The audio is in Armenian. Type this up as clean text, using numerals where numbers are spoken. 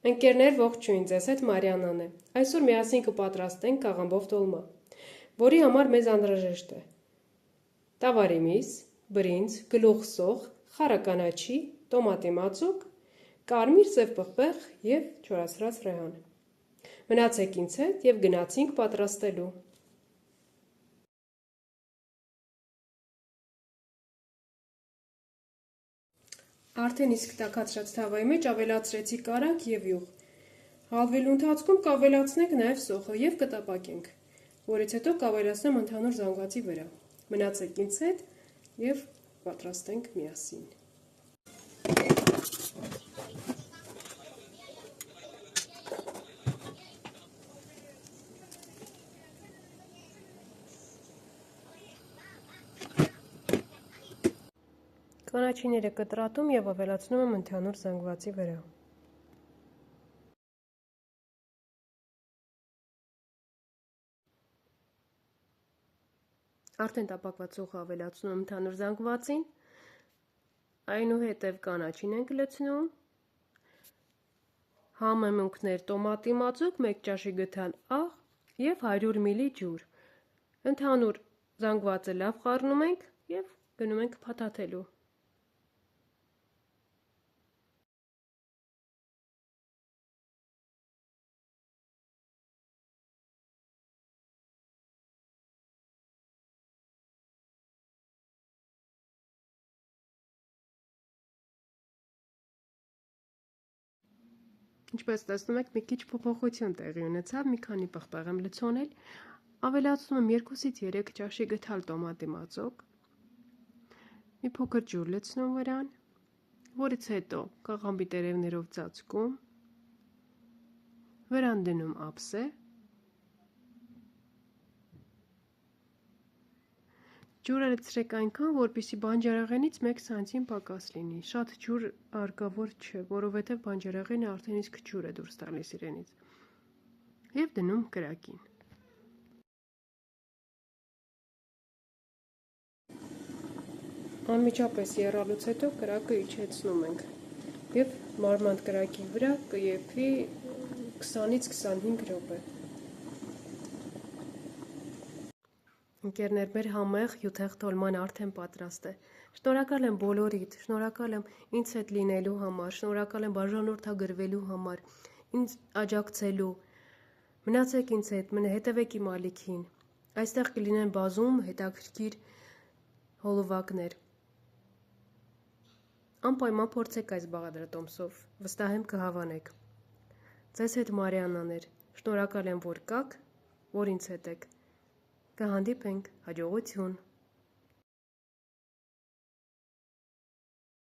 Ընկերներ, ողջույն, ձեզ հետ Մարիաննան է։ Այսօր միասին կպատրաստենք կաղամբով տոլմա, որի համար մեզ անհրաժեշտ է տավարի միս, բրինձ, գլուխ սոխ, խառը կանաչի, տոմատի մածուկ, կարմիր սև պղպեղ և չորացրած ռեհան։ Մնացեք ինձ հետ և գնացինք պատրաստելու։ Արդեն իսկ տաքացրած թավայի մեջ ավելացրեցի կարագ և յուղ։ Հալվելու ընթացքում կավելացնենք նաև սոխը և կտապակենք, որից հետո կավելացնեմ ընդհանուր զանգվածի վրա։ Մնացեք ինձ հետ և պատրաստենք միասին։ Կանաչիները կտրատում և ավելացնում եմ ընդհանուր զանգվածի վրա։ Արդեն տապակված սոխը ավելացնում եմ ընդհանուր զանգվածին, այնուհետև կանաչին ենք լցնում, համեմունքներ տոմատի մածուկ, 1 ճաշի գդալ աղ և 100 մլ ջուր։ Ընդհանուր զանգվածը լավ խառնում ենք և գնում ենք փաթաթելու։ Ինչպես տեսնում եք, մի քիչ փոփոխություն տեղի ունեցավ, մի քանի պղպեղ եմ լցոնել, ավելացնում եմ 2-ից 3 ճաշի գդալ տոմատի մածուկ, մի փոքր ջուր լցնում վրան, որից հետո կաղամբի տերևներով ծածկում, վրան դնում ափսե, ջուրը լցրեք այնքան, որպեսզի բանջարեղենից 1 սանտիմ պակաս լինի, շատ ջուր հարկավոր չէ, որովհետև բանջարեղենը արդեն իսկ ջուր է դուրս տալիս իրենից, և դնում կրակին։ Անմիջապես եռալուց հետո կրակը իջեցնում ենք և մարմանդ կրակի վրա կեփվի 20-ից 25 րոպե։ Ընկերներ, մեր համեղ հյութեղ տոլման արդեն պատրաստ է։ Շնորհակալ եմ բոլորիդ, շնորհակալ եմ ինձ հետ լինելու համար, շնորհակալ եմ բաժանորդագրվելու համար, ինձ աջակցելու։ Մնացեք ինձ հետ, հետևեք իմ ալիքին։ Այստեղ կլինեն բազում հետաքրքիր հոլովակներ։ Անպայման փորձեք այս բաղադրատոմսով, վստահ եմ կհավանեք։ Ձեզ հետ Մարիաննան էր, շնորհակալ եմ, որ կաք, որ ինձ հետ եք։ Կհանդիպենք, հաջողություն։